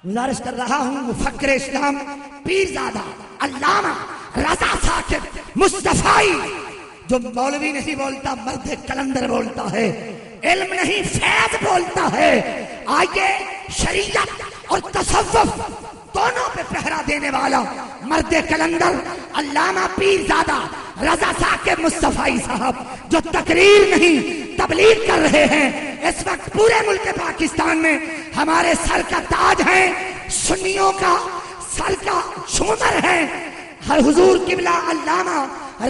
گزارش کر رہا ہوں مفکر اسلام پیرزادہ علامہ رضا ثاقب مصطفی، جو مولوی نہیں بولتا مرد کلندر بولتا ہے، علم نہیں فیض بولتا ہے، آئیے شریعت اور تصوف دونوں پہ پہرا دینے والا مرد کلندر علامہ پیرزادہ رضا ثاقب مصطفی صاحب، جو تقریر نہیں تبلیغ کر رہے ہیں اس وقت پورے ملک پاکستان میں، ہمارے سر کا تاج ہیں، سنیوں کا سر کا شومر ہیں، ہر حضور قبلہ علامہ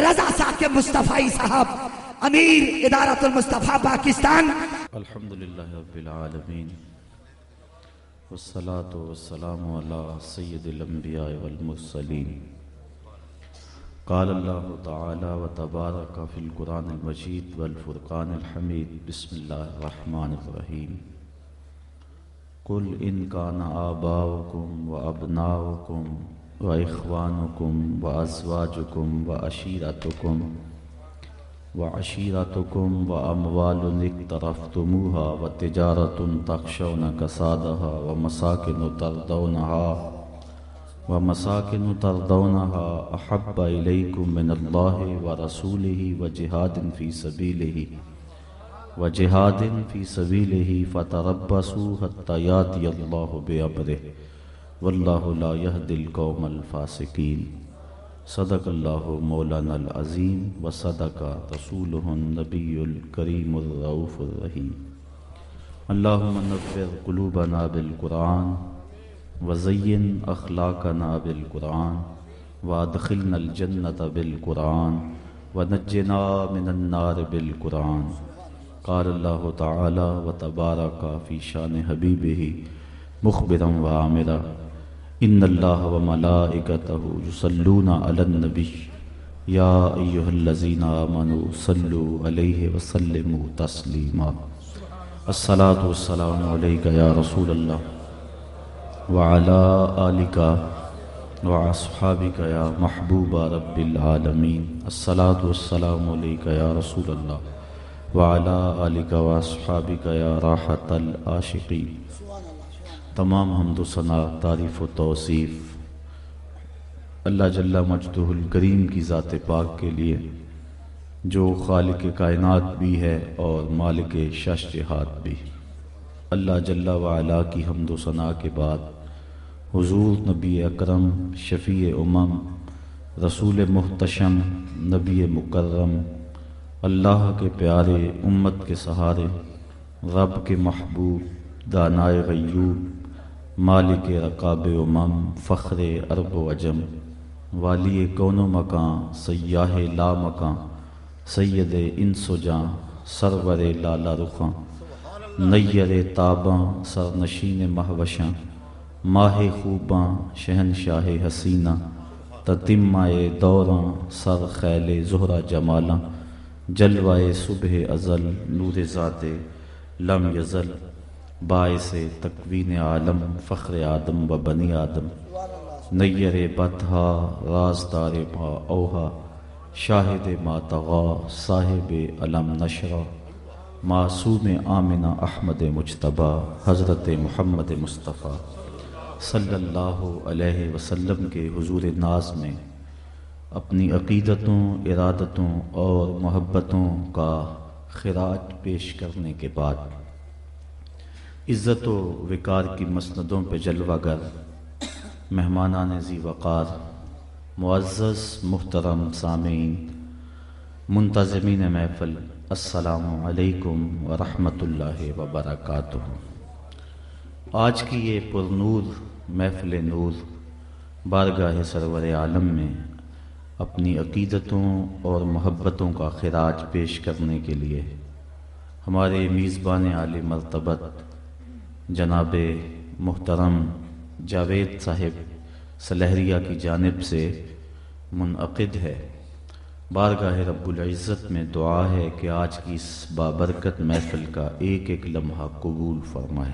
رضا ثاقب مصطفی صاحب، امیر ادارۃ المصطفیٰ پاکستان۔ الحمدللہ رب العالمین والصلاة والسلام علی سید الانبیاء والمرسلین۔ قال اللہ تعالی وتبارک فی القرآن المجید والفرقان الحمید، بسم اللہ الرحمن الرحیم۔ قل ان کان آباؤکم وابناؤکم واخوانکم وازواجکم وعشیرتکم واموال اقترفتموها وتجارۃ تخشون کسادها ومساکن ترضونها احب الیکم من اللہ ورسولہ وجہاد فی سبیلہ فتربصوا حتی یاتی اللہ بامرہ واللہ لا یہدی القوم الفاسقین۔ صدق اللہ مولانا العظیم وصدق رسولہ النبی الکریم الرؤوف الرحیم۔ اللہم نور قلوبنا بالقرآن وزین اخلاقنا بالقرآن وادخلنا الجنة بالقرآن ونجنا من النار بالقرآن۔ قال اللہ تعالی وتبارک فی شان حبیبہ مخبرا وعامرا، ان اللہ وملائکتہ یصلون علی النبی یا ایہا الذین آمنوا صلوا علیہ وسلموا تسلیما۔ الصلاة والسلام علیک یا رسول اللہ وعلی آلک واصحابک یا محبوب رب العالمین۔ الصلاة والسلام علیک یا رسول اللہ وعلی آلک واصحابک یا راحت العاشقین۔ تمام حمد و ثنا، تعریف و توصیف اللہ جل مجدہ الکریم کی ذات پاک کے لیے، جو خالق کائنات بھی ہے اور مالک شش جہات بھی۔ اللہ جل وعلا کی حمد و ثنا کے بعد حضور نبی اکرم شفیع امم رسول محتشم نبی مکرم اللہ کے پیارے امت کے سہارے رب کے محبوب دانائے غیوب مالک رقاب امم فخر عرب و عجم والی کون و مکان سیاہ لا مکان سید انس و جاں سرور لالا رخاں نیر تاباں سرنشین مہوشاں ماہ خوباں شہنشاہ حسینہ تتمہ دوراں سر خیل زہرہ جمالاں جلوہ صبح ازل نور ذات لم یزل باعث تکوین عالم فخر آدم و بنی آدم نیر بطحا رازدار ما اوہا شاہد ما طغا صاحب علم نشرہ معصوم آمنہ احمد مجتبی حضرت محمد مصطفیٰ صلی اللہ علیہ وسلم کے حضور ناز میں اپنی عقیدتوں، ارادتوں اور محبتوں کا خراج پیش کرنے کے بعد عزت و وقار کی مسندوں پہ جلوہ گر مہمانان ذی وقار، معزز محترم سامعین، منتظمین محفل، السلام علیکم ورحمۃ اللہ وبرکاتہ۔ آج کی یہ پرنور محفل نور بارگاہ سرور عالم میں اپنی عقیدتوں اور محبتوں کا خراج پیش کرنے کے لیے ہمارے میزبان عالی مرتبت جناب محترم جاوید صاحب سلہریہ کی جانب سے منعقد ہے۔ بارگاہ رب العزت میں دعا ہے کہ آج کی اس بابرکت محفل کا ایک ایک لمحہ قبول فرمائے۔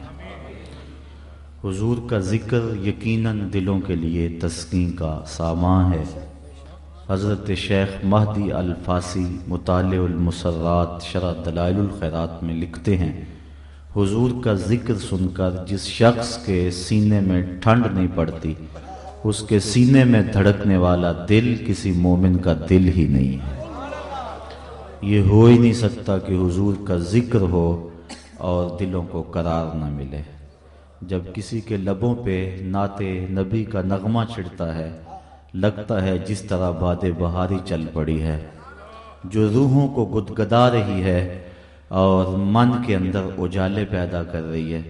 حضور کا ذکر یقیناً دلوں کے لیے تسکین کا سامان ہے۔ حضرت شیخ مہدی الفاسی مطالع المسرات شرح دلائل الخیرات میں لکھتے ہیں، حضور کا ذکر سن کر جس شخص کے سینے میں ٹھنڈ نہیں پڑتی، اس کے سینے میں دھڑکنے والا دل کسی مومن کا دل ہی نہیں ہے۔ یہ ہو ہی نہیں سکتا کہ حضور کا ذکر ہو اور دلوں کو قرار نہ ملے۔ جب کسی کے لبوں پہ نعت نبی کا نغمہ چڑھتا ہے، لگتا ہے جس طرح باد بہاری چل پڑی ہے، جو روحوں کو گدگدا رہی ہے اور من کے اندر اجالے پیدا کر رہی ہے۔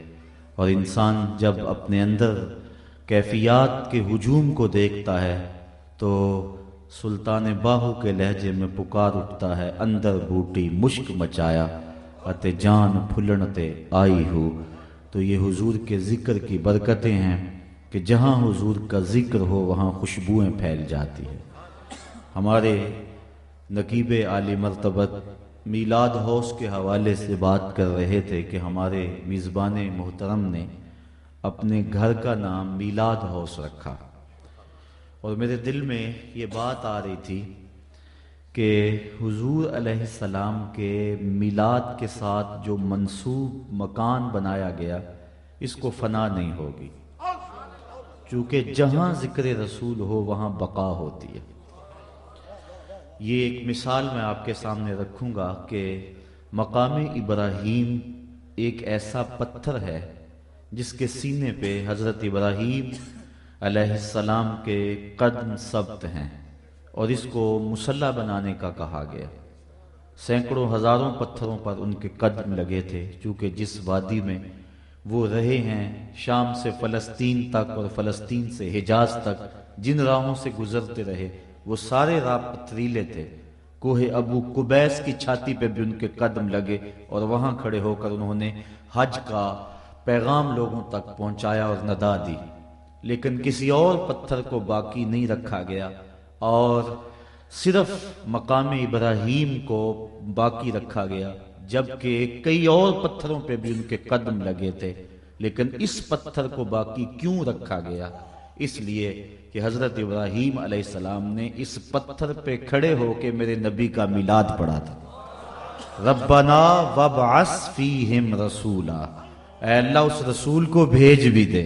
اور انسان جب اپنے اندر کیفیات کے ہجوم کو دیکھتا ہے تو سلطان باہو کے لہجے میں پکار اٹھتا ہے، اندر بوٹی مشک مچایا اتے جان پھلنتے آئی ہو۔ تو یہ حضور کے ذکر کی برکتیں ہیں کہ جہاں حضور کا ذکر ہو وہاں خوشبوئیں پھیل جاتی ہیں۔ ہمارے نقیب عالی مرتبت میلاد ہاؤس کے حوالے سے بات کر رہے تھے کہ ہمارے میزبان محترم نے اپنے گھر کا نام میلاد ہاؤس رکھا، اور میرے دل میں یہ بات آ رہی تھی کہ حضور علیہ السلام کے میلاد کے ساتھ جو منسوب مکان بنایا گیا اس کو فنا نہیں ہوگی، چونکہ جہاں ذکر رسول ہو وہاں بقا ہوتی ہے۔ یہ ایک مثال میں آپ کے سامنے رکھوں گا کہ مقام ابراہیم ایک ایسا پتھر ہے جس کے سینے پہ حضرت ابراہیم علیہ السلام کے قدم ثبت ہیں، اور اس کو مصلی بنانے کا کہا گیا۔ سینکڑوں ہزاروں پتھروں پر ان کے قدم لگے تھے، چونکہ جس وادی میں وہ رہے ہیں، شام سے فلسطین تک اور فلسطین سے حجاز تک جن راہوں سے گزرتے رہے وہ سارے راہ پتھریلے تھے۔ کوہ ابو قبیس کی چھاتی پہ بھی ان کے قدم لگے، اور وہاں کھڑے ہو کر انہوں نے حج کا پیغام لوگوں تک پہنچایا اور ندا دی۔ لیکن کسی اور پتھر کو باقی نہیں رکھا گیا، اور صرف مقام ابراہیم کو باقی رکھا گیا، جبکہ کئی اور پتھروں پہ بھی ان کے قدم لگے تھے۔ لیکن اس پتھر کو باقی کیوں رکھا گیا؟ اس لیے کہ حضرت ابراہیم علیہ السلام نے اس پتھر پہ کھڑے ہو کے میرے نبی کا میلاد پڑھا تھا۔ ربنا وابعث فیہم رسولا، اے اللہ اس رسول کو بھیج بھی دے۔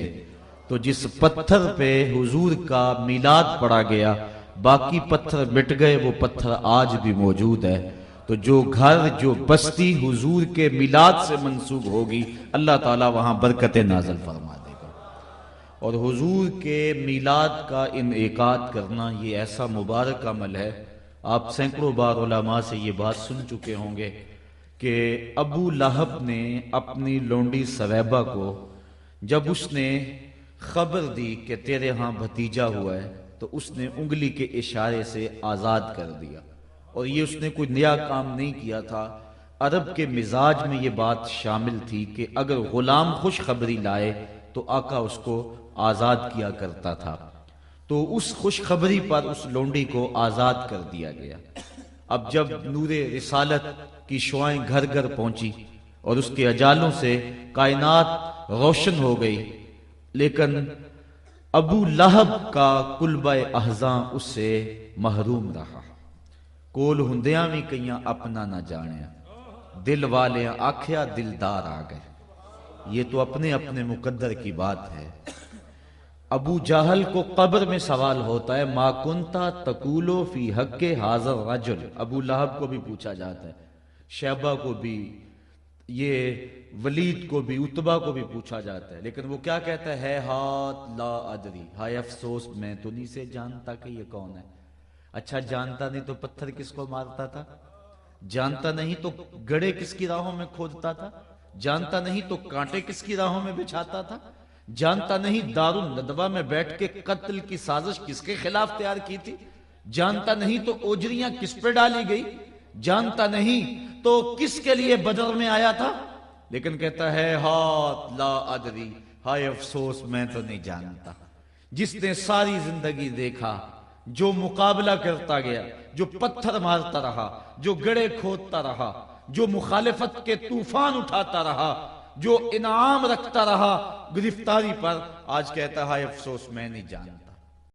تو جس پتھر پہ حضور کا میلاد پڑھا گیا، باقی پتھر مٹ گئے، وہ پتھر آج بھی موجود ہے۔ تو جو گھر جو بستی حضور کے میلاد سے منسوب ہوگی، اللہ تعالیٰ وہاں برکتیں نازل فرما دے گا۔ اور حضور کے میلاد کا انعقاد کرنا یہ ایسا مبارک عمل ہے۔ آپ سینکڑوں بار علماء سے یہ بات سن چکے ہوں گے کہ ابو لہب نے اپنی لونڈی سویبہ کو جب اس نے خبر دی کہ تیرے ہاں بھتیجا ہوا ہے، تو اس نے انگلی کے اشارے سے آزاد کر دیا۔ اور یہ اس نے کوئی نیا کام نہیں کیا تھا، عرب کے مزاج میں یہ بات شامل تھی کہ اگر غلام خوشخبری لائے تو آقا اس کو آزاد کیا کرتا تھا۔ تو اس خوشخبری پر اس لونڈی کو آزاد کر دیا گیا۔ اب جب نور رسالت کی شعائیں گھر گھر پہنچی اور اس کے اجالوں سے کائنات روشن ہو گئی، لیکن ابو لہب کا کلبہ احزاں اس سے محروم رہا۔ کول ہندیاں بھی کئیاں اپنا نہ جانیا، دل والے آکھیا دلدار آ گئے۔ یہ تو اپنے اپنے مقدر کی بات ہے۔ ابو جہل کو قبر میں سوال ہوتا ہے، ما کنتا تقولو فی حق حاضر رجل۔ ابو لہب کو بھی پوچھا جاتا ہے، شیبہ کو بھی، یہ ولید کو بھی، عتبہ کو بھی پوچھا جاتا ہے، لیکن وہ کیا کہتا ہے ہاتھ لا ادری، ہائے افسوس میں تو نہیں سے جانتا کہ یہ کون ہے۔ اچھا جانتا نہیں تو پتھر کس کو مارتا تھا؟ جانتا نہیں تو گڑے کس کی راہوں میں کھودتا تھا؟ جانتا نہیں تو کانٹے کس کی راہوں میں بچھاتا تھا؟ جانتا نہیں دارالندوہ میں بیٹھ کے قتل کی سازش کس کے خلاف تیار کی تھی؟ جانتا نہیں تو اوجریاں کس پہ ڈالی گئی؟ جانتا نہیں تو کس کے لیے بدر میں آیا تھا؟ لیکن کہتا ہے ہاتھ لا ادری، ہائے افسوس میں تو نہیں جانتا۔ جس نے ساری زندگی دیکھا، جو مقابلہ کرتا گیا، جو پتھر مارتا رہا، جو گڑے کھودتا رہا، جو مخالفت کے طوفان اٹھاتا رہا، جو انعام رکھتا رہا گرفتاری پر، آج کہتا ہے افسوس میں نہیں جانتا۔